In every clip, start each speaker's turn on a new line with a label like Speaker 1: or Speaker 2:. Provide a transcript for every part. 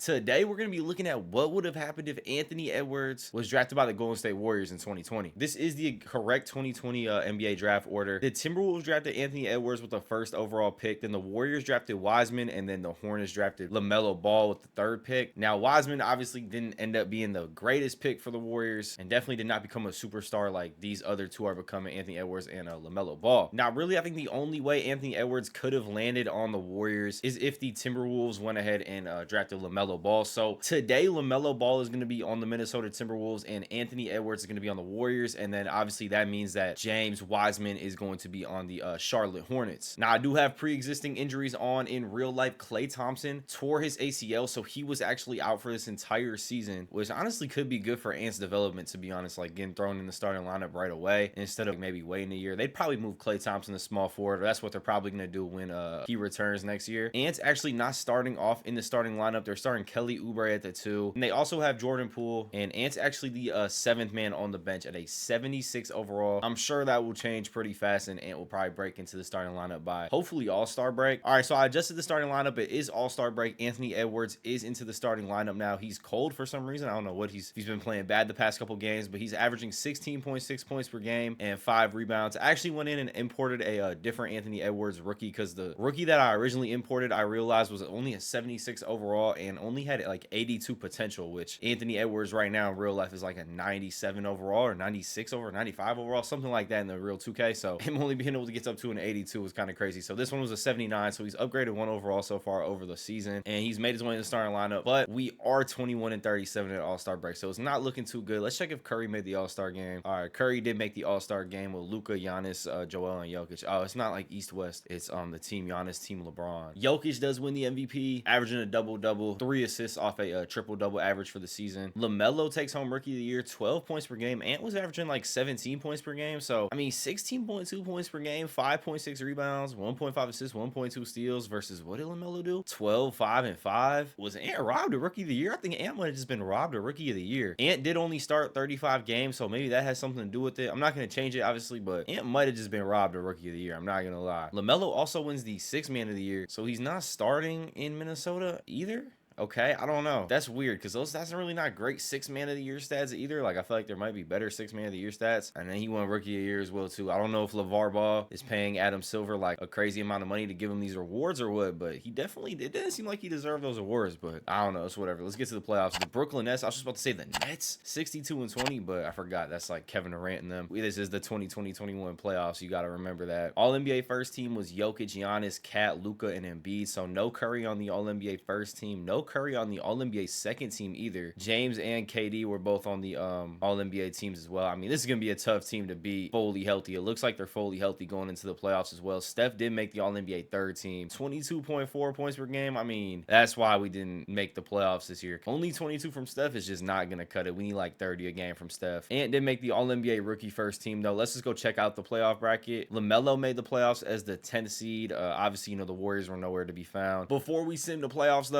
Speaker 1: Today, we're going to be looking at what would have happened if Anthony Edwards was drafted by the Golden State Warriors in 2020. This is the correct 2020 NBA draft order. The Timberwolves drafted Anthony Edwards with the first overall pick. Then the Warriors drafted Wiseman, and then the Hornets drafted LaMelo Ball with the third pick. Now, Wiseman obviously didn't end up being the greatest pick for the Warriors and definitely did not become a superstar like these other two are becoming, Anthony Edwards and LaMelo Ball. Now, really, I think the only way Anthony Edwards could have landed on the Warriors is if the Timberwolves went ahead and drafted LaMelo Ball. So today, LaMelo Ball is going to be on the Minnesota Timberwolves and Anthony Edwards is going to be on the Warriors. And then obviously that means that James Wiseman is going to be on the Charlotte Hornets. Now, I do have pre-existing injuries on in real life. Klay Thompson tore his ACL, so he was actually out for this entire season, which honestly could be good for Ant's development, to be honest, like getting thrown in the starting lineup right away instead of maybe waiting a year. They'd probably move Klay Thompson to small forward. That's what they're probably going to do when he returns next year. Ant's actually not starting off in the starting lineup. They're starting Kelly Oubre at the 2. And they also have Jordan Poole, and Ant's actually the 7th man on the bench at a 76 overall. I'm sure that will change pretty fast, and Ant will probably break into the starting lineup by hopefully All-Star break. All right, so I adjusted the starting lineup. It is All-Star break. Anthony Edwards is into the starting lineup now. He's cold for some reason. I don't know what he's been playing bad the past couple games, but he's averaging 16.6 points per game and 5 rebounds. I actually went in and imported a different Anthony Edwards rookie because the rookie that I originally imported, I realized was only a 76 overall and only had like 82 potential, which Anthony Edwards right now in real life is like a 97 overall or 96 over 95 overall, something like that in the real 2K. So him only being able to get up to an 82 was kind of crazy. So this one was a 79, so he's upgraded 1 overall so far over the season, and he's made his way in the starting lineup. But we are 21 and 37 at All-Star break, so it's not looking too good. Let's check if Curry made the All-Star game. All right, Curry did make the All-Star game with Luka, Giannis, Joel, and Jokic. Oh, it's not like East-West. It's the team Giannis, team LeBron. Jokic does win the MVP, averaging a double-double, 3 assists off a triple-double average for the season. LaMelo takes home Rookie of the Year, 12 points per game. Ant was averaging like 17 points per game. So, I mean, 16.2 points per game, 5.6 rebounds, 1.5 assists, 1.2 steals versus what did LaMelo do? 12, 5, and 5. Was Ant robbed a Rookie of the Year? I think Ant might have just been robbed a Rookie of the Year. Ant did only start 35 games, so maybe that has something to do with it. I'm not going to change it, obviously, but Ant might have just been robbed a Rookie of the Year. I'm not going to lie. LaMelo also wins the 6th Man of the Year, so he's not starting in Minnesota either. Okay, I don't know. That's weird because that's really not great 6th Man of the Year stats either. Like, I feel like there might be better 6th Man of the Year stats. And then he won Rookie of the Year as well, too. I don't know if LeVar Ball is paying Adam Silver like a crazy amount of money to give him these rewards or what, but he definitely, it didn't seem like he deserved those awards, but I don't know. It's whatever. Let's get to the playoffs. The Brooklyn Nets, I was just about to say the Nets, 62 and 20, but I forgot. That's like Kevin Durant and them. This is the 2020-21 playoffs. You got to remember that. All-NBA first team was Jokic, Giannis, Kat, Luka, and Embiid. So no Curry on the All-NBA first team. No Curry on the All-NBA second team either. James and KD were both on the All-NBA teams as well. I mean, this is going to be a tough team to beat fully healthy. It looks like they're fully healthy going into the playoffs as well. Steph did make the All-NBA third team. 22.4 points per game. I mean, that's why we didn't make the playoffs this year. Only 22 from Steph is just not going to cut it. We need like 30 a game from Steph. Ant did make the All-NBA rookie first team, though. Let's just go check out the playoff bracket. LaMelo made the playoffs as the 10th seed. Obviously, you know, the Warriors were nowhere to be found. Before we sim the playoffs,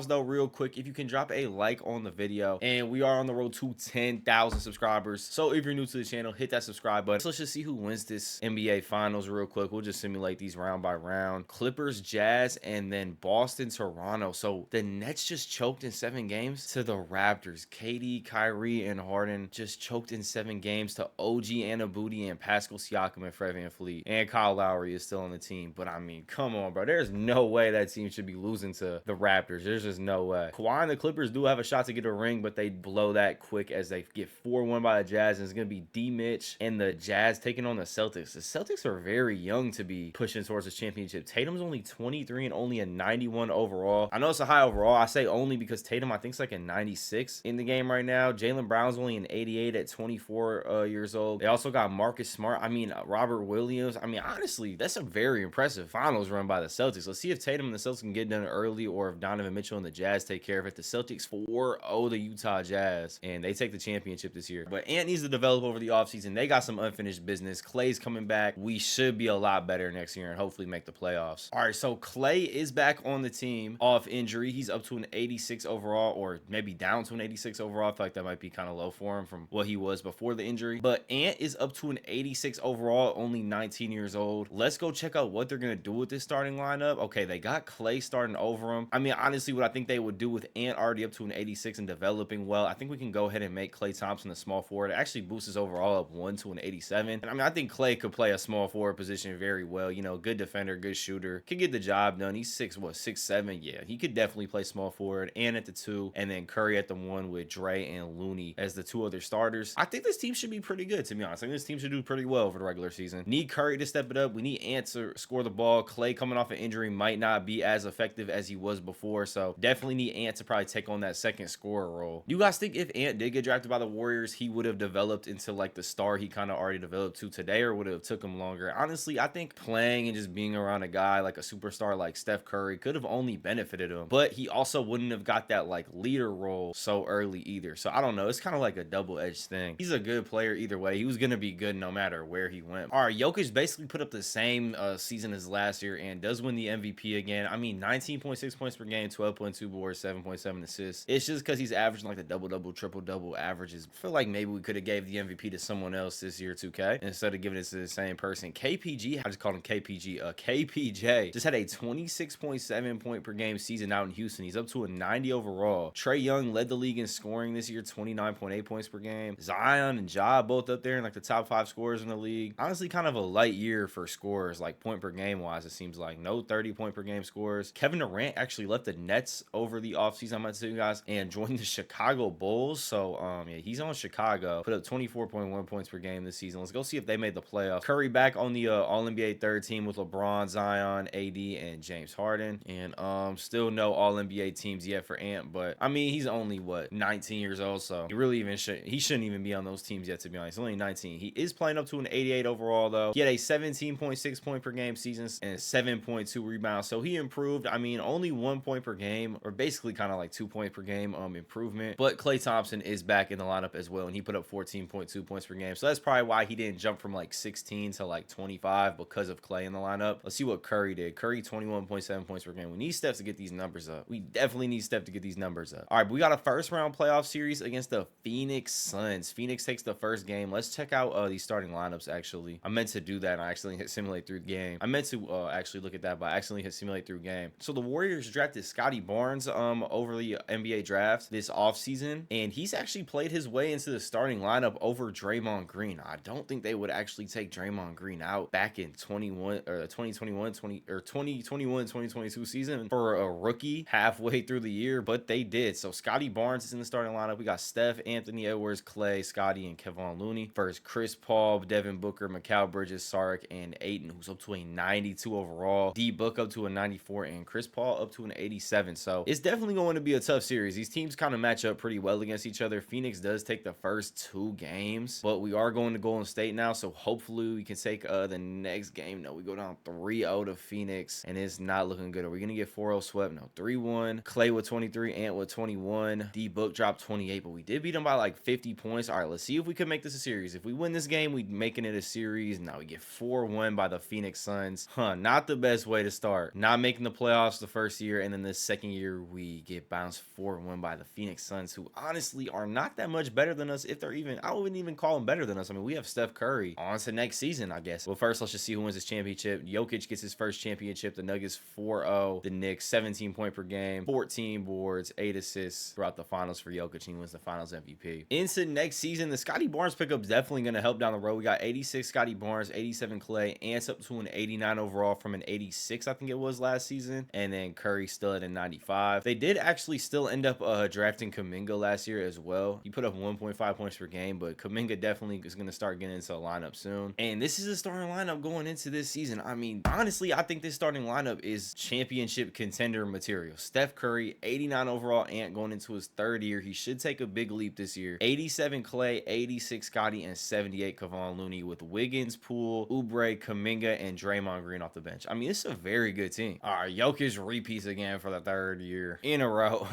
Speaker 1: though, real quick, if you can drop a like on the video, and we are on the road to 10,000 subscribers. So if you're new to the channel, hit that subscribe button. So let's just see who wins this NBA finals real quick. We'll just simulate these round by round. Clippers, Jazz, and then Boston, Toronto. So the Nets just choked in 7 games to the Raptors. KD, Kyrie, and Harden just choked in 7 games to OG Anunoby and Pascal Siakam and Fred VanVleet. And Kyle Lowry is still on the team. But I mean, come on, bro. There's no way that team should be losing to the Raptors. There's just no way. Kawhi and the Clippers do have a shot to get a ring, but they blow that quick as they get 4-1 by the Jazz. And it's going to be D. Mitch and the Jazz taking on the Celtics. The Celtics are very young to be pushing towards this championship. Tatum's only 23 and only a 91 overall. I know it's a high overall. I say only because Tatum, I think, is like a 96 in the game right now. Jaylen Brown's only an 88 at 24 years old. They also got Marcus Smart. I mean, Robert Williams. I mean, honestly, that's a very impressive finals run by the Celtics. Let's see if Tatum and the Celtics can get done early or if Donovan Mitchell and the Jazz take care of it. The Celtics 4-0 the Utah Jazz, and they take the championship this year. But Ant needs to develop over the offseason. They got some unfinished business. Klay's coming back. We should be a lot better next year and hopefully make the playoffs. All right, so Klay is back on the team off injury. He's up to an 86 overall, or maybe down to an 86 overall. I feel like that might be kind of low for him from what he was before the injury. But Ant is up to an 86 overall, only 19 years old. Let's go check out what they're going to do with this starting lineup. Okay, they got Klay starting over him. I mean, honestly what I think they would do with Ant already up to an 86 and developing well. I think we can go ahead and make Klay Thompson a small forward. It actually boosts his overall up 1 to an 87. And I mean, I think Klay could play a small forward position very well. You know, good defender, good shooter, could get the job done. He's 6'7". Yeah, he could definitely play small forward and at the 2, and then Curry at the 1 with Dre and Looney as the 2 other starters. I think this team should be pretty good, to be honest. I think this team should do pretty well for the regular season. Need Curry to step it up. We need Ant to score the ball. Klay coming off an injury might not be as effective as he was before, so definitely need Ant to probably take on that second scorer role. You guys think if Ant did get drafted by the Warriors, he would have developed into like the star he kind of already developed to today, or would it have took him longer? Honestly, I think playing and just being around a guy like a superstar like Steph Curry could have only benefited him, but he also wouldn't have got that like leader role so early either. So I don't know. It's kind of like a double-edged thing. He's a good player either way. He was going to be good no matter where he went. All right, Jokic basically put up the same season as last year and does win the MVP again. I mean, 19.6 points per game, 12.2 boards, 7.7 assists. It's just because he's averaging like the double-double, triple-double averages. I feel like maybe we could have gave the MVP to someone else this year, 2K, instead of giving it to the same person. KPG, I just called him KPG. KPJ just had a 26.7 point per game season out in Houston. He's up to a 90 overall. Trae Young led the league in scoring this year, 29.8 points per game. Zion and Ja both up there in like the top 5 scorers in the league. Honestly, kind of a light year for scorers, like point per game wise. It seems like no 30 point per game scores. Kevin Durant actually left the Nets over the offseason, I'm going to tell you guys, and joined the Chicago Bulls. So yeah, he's on Chicago. Put up 24.1 points per game this season. Let's go see if they made the playoffs. Curry back on the All-NBA third team with LeBron, Zion, AD, and James Harden. And still no All-NBA teams yet for Ant, but I mean, he's only what, 19 years old, so he shouldn't even be on those teams yet, to be honest. He's only 19. He is playing up to an 88 overall though. He had a 17.6 point per game season and 7.2 rebounds, so he improved. I mean, only 1 point per game, or basically kind of like 2 points per game improvement. But Klay Thompson is back in the lineup as well, and he put up 14.2 points per game, so that's probably why he didn't jump from like 16 to like 25, because of Klay in the lineup. Let's see what Curry did. Curry 21.7 points per game. We need Steph to get these numbers up. We definitely need Steph to get these numbers up. All right, but we got a first round playoff series against the Phoenix Suns. Phoenix takes the first game. Let's check out these starting lineups. Actually, I meant to do that and I accidentally hit simulate through the game. I meant to actually look at that, but I accidentally hit simulate through game. So the Warriors drafted Scotty Barnes over the NBA draft this offseason, and he's actually played his way into the starting lineup over Draymond Green. I don't think they would actually take Draymond Green out back in 2022 season for a rookie halfway through the year, but they did. So Scotty Barnes is in the starting lineup. We got Steph, Anthony Edwards, Klay, Scotty, and Kevon Looney versus Chris Paul, Devin Booker, Mikal Bridges, Saric, and Ayton, who's up to a 92 overall. D Book up to a 94, and Chris Paul up to an 87. So it's definitely going to be a tough series. These teams kind of match up pretty well against each other. Phoenix does take the first 2 games, but we are going to Golden State now, so hopefully we can take the next game. No, we go down 3-0 to Phoenix, and it's not looking good. Are we gonna get 4-0 swept? No, 3-1. Klay with 23, Ant with 21. D Book dropped 28, but we did beat them by like 50 points. All right, let's see if we can make this a series. If we win this game, we making it a series. Now we get 4-1 by the Phoenix Suns. Not the best way to start. Not making the playoffs the first year, and then the second year we get bounced 4-1 by the Phoenix Suns, who honestly are not that much better than us. If they're even, I wouldn't even call them better than us. I mean, we have Steph Curry. On to next season, I guess. Well, first let's just see who wins this championship. Jokic gets his first championship. The Nuggets 4-0. The Knicks 17 point per game, 14 boards, 8 assists throughout the finals for Jokic. He wins the finals MVP. Into next season, the Scotty Barnes pickup is definitely going to help down the road. We got 86 Scotty Barnes, 87 Klay, Ants up to an 89 overall from an 86, I think it was last season, and then Curry still at a 95. They did actually still end up drafting Kuminga last year as well. He put up 1.5 points per game, but Kuminga definitely is going to start getting into a lineup soon. And this is a starting lineup going into this season. I mean, honestly, I think this starting lineup is championship contender material. Steph Curry, 89 overall Ant going into his 3rd year. He should take a big leap this year. 87 Klay, 86 Scotty, and 78 Kevon Looney with Wiggins, Poole, Oubre, Kuminga, and Draymond Green off the bench. I mean, it's a very good team. All right, Jokic repeats again for the 3rd year in a row.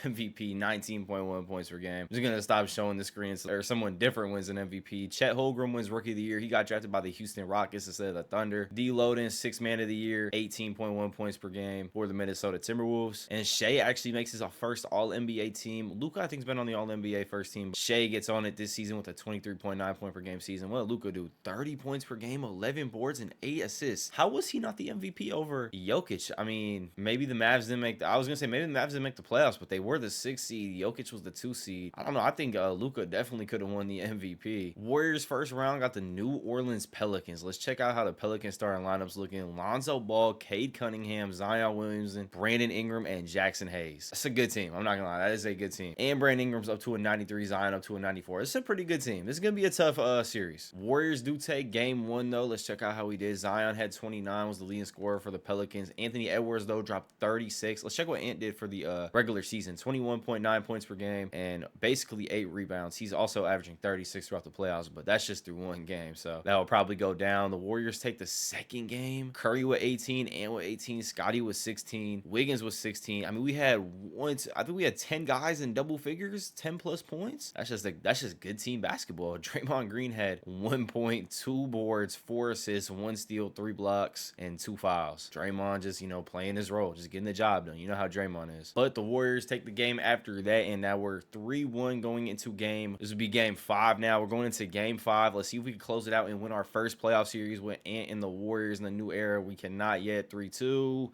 Speaker 1: MVP, 19.1 points per game. I'm just going to stop showing the screen or someone different wins an MVP. Chet Holmgren wins Rookie of the Year. He got drafted by the Houston Rockets instead of the Thunder. D. Loden, 6th Man of the Year, 18.1 points per game for the Minnesota Timberwolves. And Shea actually makes his first All-NBA team. Luka, I think, has been on the All-NBA first team. Shea gets on it this season with a 23.9 point per game season. What did Luka do? 30 points per game, 11 boards, and 8 assists. How was he not the MVP over Jokic? I mean, maybe the Mavs didn't make I was gonna say maybe the Mavs didn't make the playoffs, but they were the 6th seed. Jokic was the 2 seed. I don't know. I think Luka definitely could have won the MVP. Warriors first round got the New Orleans Pelicans. Let's check out how the Pelicans starting lineups looking. Lonzo Ball, Cade Cunningham, Zion Williamson, Brandon Ingram, and Jackson Hayes. That's a good team. I'm not gonna lie, that is a good team. And Brandon Ingram's up to a 93, Zion up to a 94. It's a pretty good team. This is gonna be a tough series. Warriors do take game 1 though. Let's check out how he did. Zion had 29, was the leading scorer for the Pelicans. Anthony Edwards though dropped 36. Let's check what Ant did for the regular season. 21.9 points per game and basically 8 rebounds. He's also averaging 36 throughout the playoffs, but that's just through 1 game, so that will probably go down. The Warriors take the second game. Curry with 18, Ant with 18, Scotty with 16, Wiggins with 16. I mean, I think we had 10 guys in double figures, 10 plus points. That's just good team basketball. Draymond Green had 1 point, 2 boards, 4 assists, 1 steal, 3 blocks, and 2 fouls. Draymond just, playing his role, just getting the job done. You know how Draymond is. But the Warriors take the game after that, and now we're 3-1 going into this would be game 5 now. We're going into game 5. Let's see if we can close it out and win our first playoff series with Ant and the Warriors in the new era. We cannot yet. 3-2.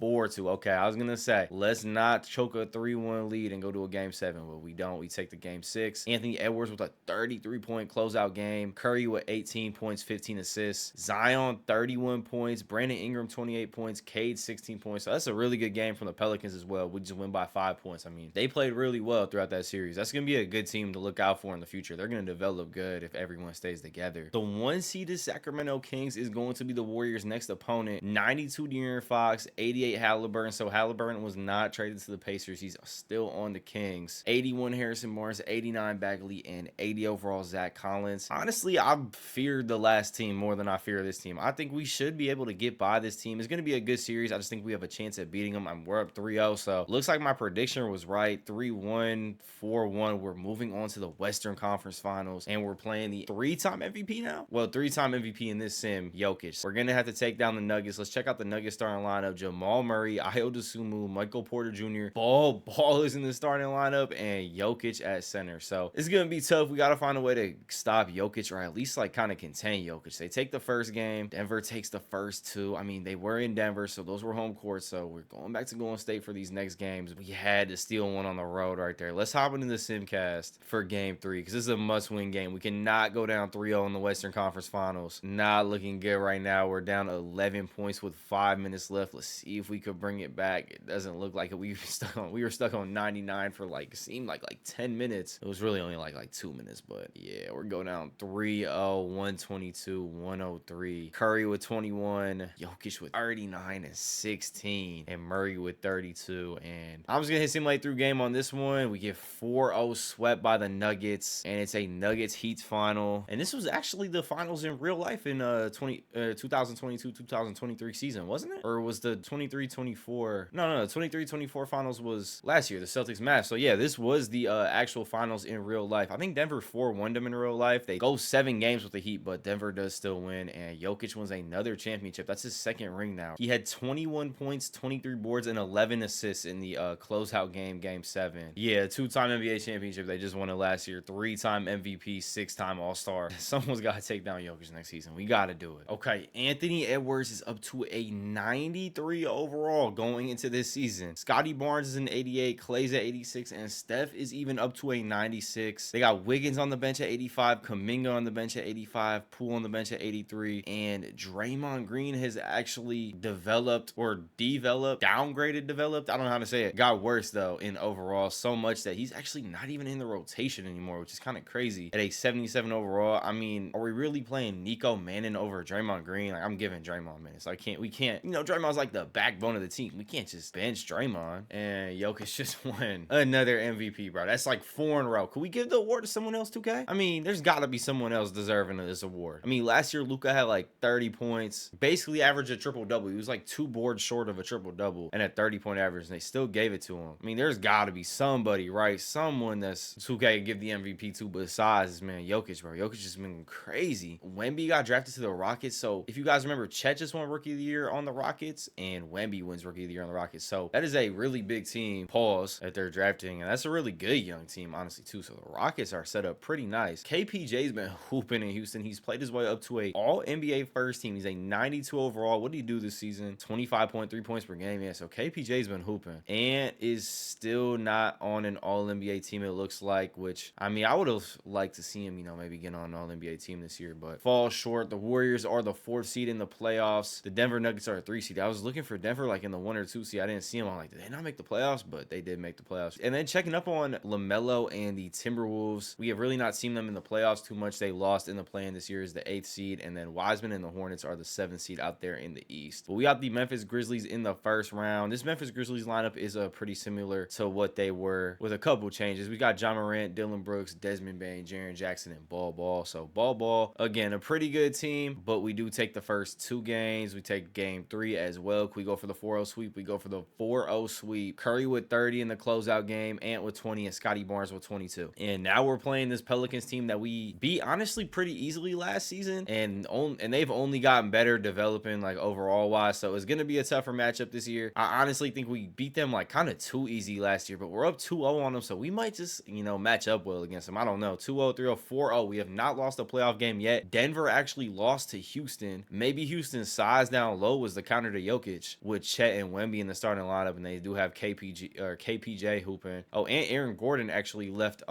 Speaker 1: 4-2. Okay, I was gonna say let's not choke a 3-1 lead and go to a game 7, but we don't. We take the game 6. Anthony Edwards with a 33-point closeout game. Curry with 18 points, 15 assists. Zion 31 points. Brandon Ingram 28 points. Cade 16 points. So that's a really good game from the Pelicans as well. We just win by 5 points. I mean, they played really well throughout that series. That's gonna be a good team to look out for in the future. They're gonna develop good if everyone stays together. The 1-seeded Sacramento Kings is going to be the Warriors' next opponent. 92 De'Aaron Fox, 88 Halliburton. So Halliburton was not traded to the Pacers. He's still on the Kings. 81 Harrison Barnes, 89 Bagley, and 80 overall Zach Collins. Honestly, I feared the last team more than I fear this team. I think we should be able to get by this team. It's going to be a good series. I just think we have a chance at beating them. We're up 3-0, so looks like my prediction was right. 3-1, 4-1. We're moving on to the Western Conference Finals, and we're playing the 3-time MVP now? Well, 3-time MVP in this sim, Jokic. We're going to have to take down the Nuggets. Let's check out the Nuggets starting lineup. Jamal Murray, Ayo Dosunmu, Michael Porter Jr., Ball is in the starting lineup, and Jokic at center. So it's going to be tough. We got to find a way to stop Jokic, or at least kind of contain Jokic. They take the first game. Denver takes the first 2. I mean, they were in Denver, so those were home courts. So we're going back to Golden State for these next games. We had to steal one on the road right there. Let's hop into the Simcast for game 3, because this is a must-win game. We cannot go down 3-0 in the Western Conference Finals. Not looking good right now. We're down 11 points with 5 minutes left. Let's see if we could bring it back. It doesn't look like it. We were stuck on 99 for seemed like 10 minutes. It was really only like 2 minutes, but yeah, we're going down 3-0, 122, 103. Curry with 21, Jokic with 39 and 16, and Murray with 32. And I'm just gonna hit simulate through game on this one. We get 4-0 swept by the Nuggets, and it's a Nuggets Heat final. And this was actually the finals in real life in 2022-2023 season, wasn't it? Or was the 23-24? No, 23-24 finals was last year, the Celtics Mavs. So yeah, this was the actual finals in real life. I think Denver 4-1 them in real life. They go 7 games with the Heat, but Denver does still win, and Jokic wins another championship. That's his 2nd ring now. He had 21 points, 23 boards, and 11 assists in the closeout game 7. Yeah, 2-time NBA championship. They just won it last year. 3-time MVP, 6-time All-Star. Someone's got to take down Jokic next season. We got to do it. Okay, Anthony Edwards is up to a 93 overall going into this season. Scotty Barnes is an 88, Klay's at 86, and Steph is even up to a 96. They got Wiggins on the bench at 85, Kuminga on the bench at 85, Poole on the bench at 83, and Draymond Green has actually developed, downgraded, I don't know how to say it. Got worse though in overall, so much that he's actually not even in the rotation anymore, which is kind of crazy. At a 77 overall, I mean, are we really playing Nico Manning over Draymond Green? I'm giving Draymond minutes. We can't, Draymond's like the backbone of the team. We can't just bench Draymond. And Jokic just won another MVP, bro. That's 4 in a row. Could we give the award to someone else, 2K? I mean, there's got to be someone else deserving of this award. I mean, last year Luka had 30 points, basically averaged a triple-double. He was 2 boards short of a triple-double and a 30-point average, and they still gave it to him. I mean, there's got to be somebody, right? Someone that's 2K give the MVP to besides this man Jokic, bro. Jokic just been crazy. Wemby got drafted to the Rockets, so if you guys remember, Chet just won Rookie of the Year on the Rockets, and Wemby wins Rookie of the Year on the Rockets. So that is a really big team, pause, that they're drafting. And that's a really good young team, honestly, too. So the Rockets are set up pretty nice. KPJ's been hooping in Houston. He's played his way up to a all-NBA first team. He's a 92 overall. What did he do this season? 25.3 points per game. Yeah, so KPJ's been hooping. And is still not on an all-NBA team, it looks like, which, I mean, I would have liked to see him, you know, maybe get on an all-NBA team this year, but falls short. The Warriors are the 4th seed in the playoffs. The Denver Nuggets are a 3 seed. I was looking for Denver like in the 1 or 2 seed. I didn't see them. I'm like, did they not make the playoffs? But they did make the playoffs. And then checking up on LaMelo and the Timberwolves, we have really not seen them in the playoffs too much. They lost in the play-in this year as the 8th seed, and then Wiseman and the Hornets are the 7th seed out there in the East. But we got the Memphis Grizzlies in the first round. This Memphis Grizzlies lineup is pretty similar to what they were with a couple changes. We got John Morant, Dylan Brooks, Desmond Bane, Jaren Jackson, and Ball. So Ball, again, a pretty good team, but we do take the first 2 games. We take game 3 as well. Can we go for the 4-0 sweep? We go for the 4-0 sweep. Curry with 30 in the closeout game, Ant with 20, and Scotty Barnes with 22. And now we're playing this Pelicans team that we beat, honestly, pretty easily last season, and they've only gotten better developing, like, overall wise. So it's gonna be a tougher matchup this year. I honestly think we beat them like kind of too easy last year, but we're up 2-0 on them, so we might just, you know, match up well against them. I don't know. 2-0, 3-0, 4-0. We have not lost a playoff game yet. Denver actually lost to Houston. Maybe Houston's size down low was the counter to Jokic with Chet and Wemby in the starting lineup, and they do have KPJ hooping. Oh, and Aaron Gordon actually left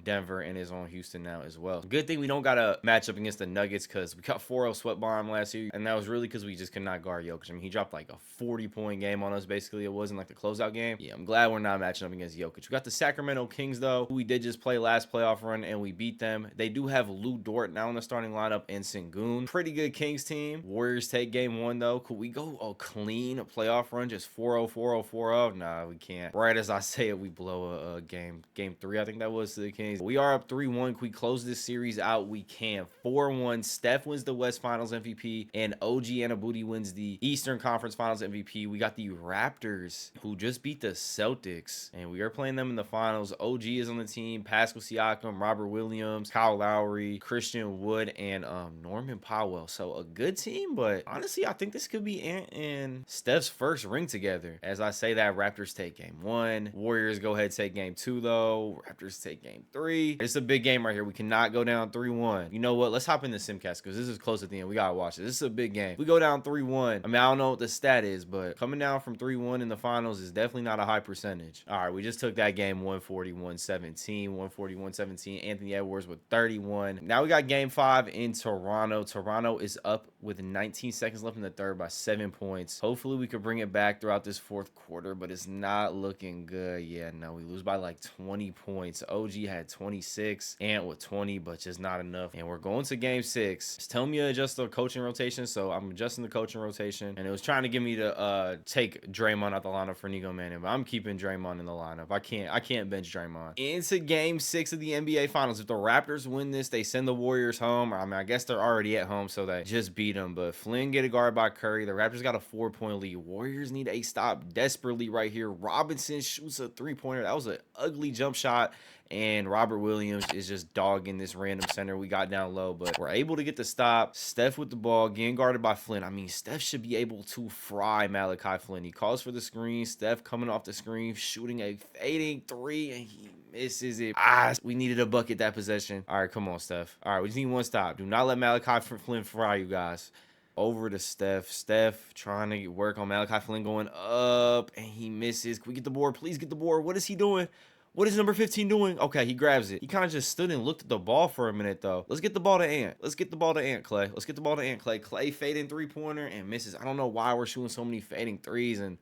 Speaker 1: Denver and is on Houston now as well. Good thing we don't got a matchup against the Nuggets, because we got 4-0 swept by them last year, and that was really because we just could not guard Jokic. I mean, he dropped like a 40-point game on us, basically. It wasn't like the closeout game. Yeah, I'm glad we're not matching up against Jokic. We got the Sacramento Kings, though, who we did just play last playoff run, and we beat them. They do have Lou Dort now in the starting lineup and Sengun. Pretty good Kings team. Warriors take game 1, though. Could we go a clean playoff run, just 4-0, 4-0, 4-0? Nah, we can't. Right as I say it, we blow a game 3, I think that was, to the Kings. We are up 3-1. Can we close this series out? We can. 4-1. Steph wins the West Finals MVP, and OG Anunoby wins the Eastern Conference Finals MVP. We got the Raptors, who just beat the Celtics, and we are playing them in the finals. OG is on the team. Pascal Siakam, Robert Williams, Kyle Lowry, Christian Wood, and Norman Powell. So a good team, but honestly, I think this could be Ant and Steph's first ring together. As I say that, Raptors take game 1. Warriors go ahead, take game 2, though. Raptors take game 3. It's a big game right here. We cannot go down 3-1. You know what? Let's hop into Simcast, because this is close at the end. We gotta watch it. This is a big game. We go down 3-1. I mean, I don't know what the stat is, but coming down from 3-1 in the finals is definitely not a high percentage. All right, we just took that game 140-117. 140-117. Anthony Edwards with 31. Now we got game 5 in Toronto. Toronto is up with 19 seconds left in the third by 7 points. Hopefully we could bring it back throughout this 4th quarter, but it's not looking good. Yeah, no, we lose by like 20 points. OG had 26, Ant with 20, but just not enough. And we're going to game 6. It's telling me to adjust the coaching rotation, so I'm adjusting the coaching rotation. And it was trying to get me to take Draymond out the lineup for Nico Manning, but I'm keeping Draymond in the lineup. I can't bench Draymond. Into game 6 of the NBA Finals. If the Raptors win this, they send the Warriors home. I mean, I guess they're already at home, so they just beat them. But Flynn get a guard by Curry. The Raptors got a 4-point lead. Warriors need a stop desperately right here. Robinson shoots a 3-pointer. That was an ugly jump shot. And Robert Williams is just dogging this random center we got down low, but we're able to get the stop. Steph with the ball, getting guarded by Flynn. I mean, Steph should be able to fry Malachi Flynn. He calls for the screen. Steph coming off the screen, shooting a fading 3, and he misses it. We needed a bucket that possession. All right, come on, Steph. All right, we just need one stop. Do not let Malachi Flynn fry you guys. Over to Steph. Steph trying to work on Malachi Flynn going up, and he misses. Can we get the board? Please get the board. What is he doing? What is number 15 doing? Okay, he grabs it. He kind of just stood and looked at the ball for a minute, though. Let's get the ball to Ant. Let's get the ball to Ant, Klay. Let's get the ball to Ant, Klay. Klay fading 3-pointer and misses. I don't know why we're shooting so many fading 3s, and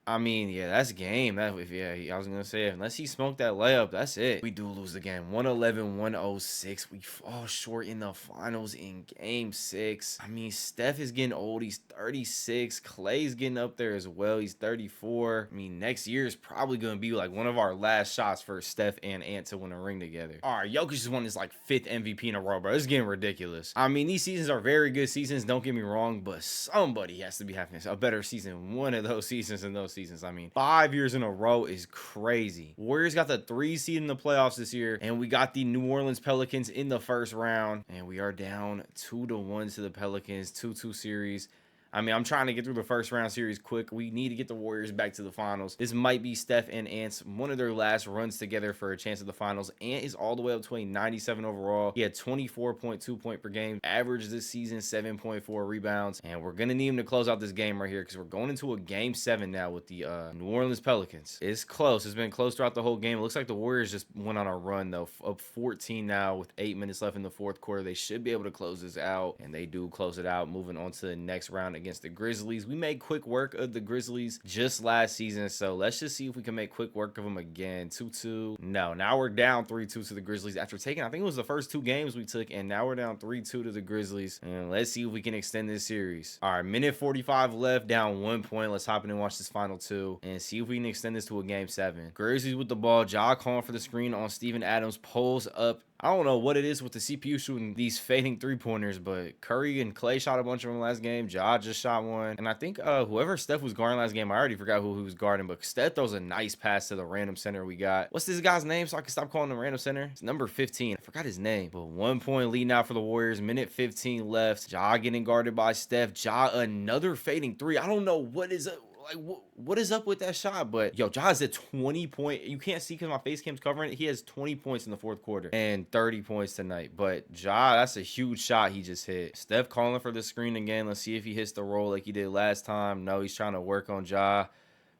Speaker 1: I mean, yeah, that's game. I was going to say, unless he smoked that layup, that's it. We do lose the game. 111-106. We fall short in the finals in game 6. I mean, Steph is getting old. He's 36. Klay's getting up there as well. He's 34. I mean, next year is probably going to be like one of our last shots for Steph and Ant to win a ring together. All right, Jokic just won his like 5th MVP in a row, bro. This is getting ridiculous. I mean, these seasons are very good seasons. Don't get me wrong, but somebody has to be having a better season. One of those seasons than those seasons. I mean, 5 years in a row is crazy. Warriors got the 3 seed in the playoffs this year, and we got the New Orleans Pelicans in the first round, and we are down 2-1 to the Pelicans. 2-2 series. I mean, I'm trying to get through the first round series quick. We need to get the Warriors back to the finals. This might be Steph and Ant's one of their last runs together for a chance at the finals. Ant is all the way up to a 97 overall. He had 24.2 point per game average this season, 7.4 rebounds, and we're gonna need him to close out this game right here because we're going into a game 7 now with the New Orleans Pelicans. It's close. It's been close throughout the whole game. It looks like the Warriors just went on a run though, up 14 now with 8 minutes left in the fourth quarter. They should be able to close this out, and they do close it out. Moving on to the next round against the Grizzlies. We made quick work of the Grizzlies just last season, so let's just see if we can make quick work of them again. 2-2. No, now we're down 3-2 to the Grizzlies after taking, I think it was the first 2 games we took, and now we're down 3-2 to the Grizzlies. And let's see if we can extend this series. All right, minute 45 left, down 1 point. Let's hop in and watch this final 2 and see if we can extend this to a game 7. Grizzlies with the ball. Ja calling for the screen on Steven Adams. Pulls up. I don't know what it is with the CPU shooting these fading 3-pointers, but Curry and Klay shot a bunch of them last game. Ja just shot one. And I think whoever Steph was guarding last game, I already forgot who he was guarding, but Steph throws a nice pass to the random center we got. What's this guy's name so I can stop calling him random center? It's number 15. I forgot his name. But 1 point lead now for the Warriors. Minute 15 left. Ja getting guarded by Steph. Ja another fading 3. I don't know what is up. Like, what is up with that shot? But yo, Ja's at 20 point. You can't see because my face cam's covering it. He has 20 points in the fourth quarter and 30 points tonight. But Ja, that's a huge shot he just hit. Steph calling for the screen again. Let's see if he hits the roll like he did last time. No, he's trying to work on Ja.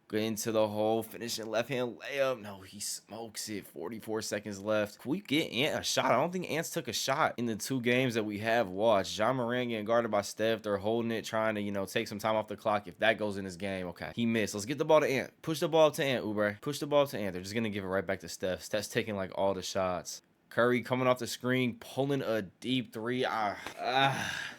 Speaker 1: Go into the hole, finishing left-hand layup. No, he smokes it. 44 seconds left. Can we get Ant a shot? I don't think Ant's took a shot in the 2 games that we have watched. Ja Morant getting guarded by Steph. They're holding it, trying to, take some time off the clock. If that goes in this game, okay. He missed. Let's get the ball to Ant. Push the ball to Ant, Uber. Push the ball to Ant. They're just going to give it right back to Steph. Steph's taking, like, all the shots. Curry coming off the screen, pulling a deep 3.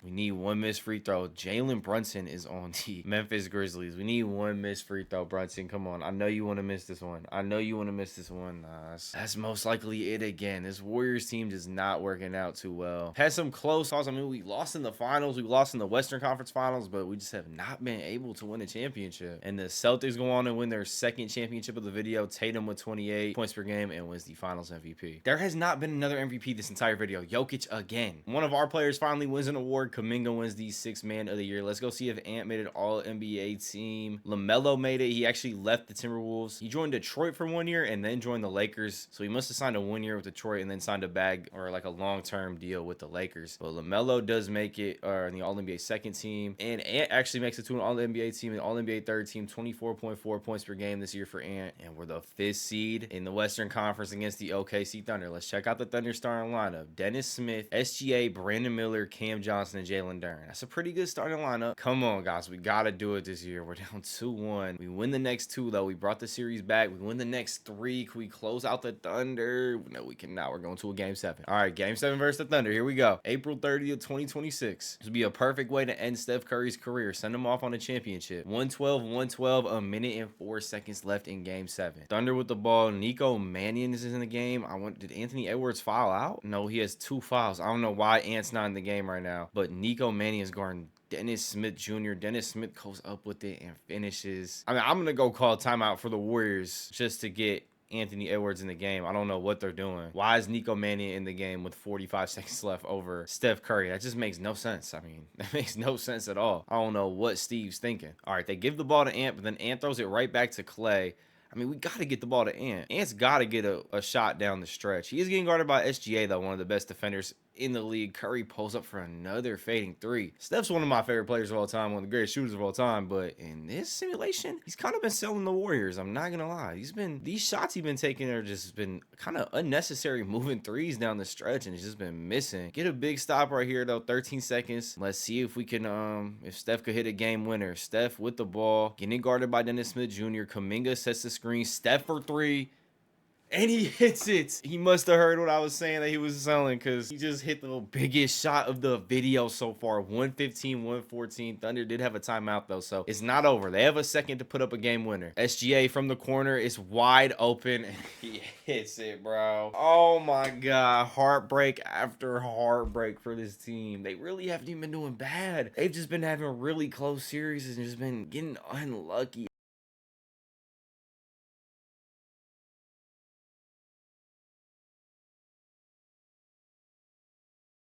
Speaker 1: We need 1 missed free throw. Jalen Brunson is on the Memphis Grizzlies. We need 1 missed free throw, Brunson. Come on. I know you want to miss this one. I know you want to miss this one. That's most likely it again. This Warriors team is not working out too well. Had some close calls. I mean, we lost in the finals. We lost in the Western Conference Finals, but we just have not been able to win a championship. And the Celtics go on and win their 2nd championship of the video. Tatum with 28 points per game and wins the Finals MVP. There has not been another MVP this entire video. Jokic again. One of our players finally wins an award. Kuminga wins the 6th man of the year. Let's go see if Ant made it all NBA team. LaMelo made it. He actually left the Timberwolves. He joined Detroit for 1 year and then joined the Lakers. So he must have signed a 1 year with Detroit and then signed a bag or like a long-term deal with the Lakers. But LaMelo does make it in the All-NBA 2nd team. And Ant actually makes it to an All-NBA team and All-NBA 3rd team. 24.4 points per game this year for Ant. And we're the 5th seed in the Western Conference against the OKC Thunder. Let's check out the Thunder starting lineup. Dennis Smith, SGA, Brandon Miller, Cam Johnson, and Jalen Duren. That's a pretty good starting lineup. Come on, guys. We got to do it this year. We're down 2-1. We win the next 2, though. We brought the series back. We win the next 3. Can we close out the Thunder? No, we cannot. We're going to a game 7. All right, game 7 versus the Thunder. Here we go. April 30th, 2026. This would be a perfect way to end Steph Curry's career. Send him off on a championship. 112, a minute and 4 seconds left in game 7. Thunder with the ball. Nico Mannion is in the game. Did Anthony Edwards foul out? No, he has 2 fouls. I don't know why Ant's not in the game right now, but Nico Mannion is guarding Dennis Smith Jr. Dennis Smith goes up with it and finishes. I mean, I'm going to go call timeout for the Warriors just to get Anthony Edwards in the game. I don't know what they're doing. Why is Nico Mannion in the game with 45 seconds left over Steph Curry? That just makes no sense. I mean, that makes no sense at all. I don't know what Steve's thinking. All right, they give the ball to Ant, but then Ant throws it right back to Klay. I mean, we got to get the ball to Ant. Ant's got to get a shot down the stretch. He is getting guarded by SGA, though, one of the best defenders in the league. Curry pulls up for another fading 3. Steph's one of my favorite players of all time, one of the greatest shooters of all time, but in this simulation, he's kind of been selling the Warriors. I'm not gonna lie. These shots he's been taking are just been kind of unnecessary moving 3s down the stretch, and he's just been missing. Get a big stop right here, though. 13 seconds. Let's see if we can, if Steph could hit a game winner. Steph with the ball, getting guarded by Dennis Smith Jr. Kuminga sets the screen. Steph for 3. And he hits it. He must have heard what I was saying that he was selling, because he just hit the biggest shot of the video so far. 115, 114. Thunder did have a timeout, though, so it's not over. They have a second to put up a game winner. SGA from the corner is wide open, and he hits it, bro. Oh, my God. Heartbreak after heartbreak for this team. They really haven't even been doing bad. They've just been having really close series and just been getting unlucky.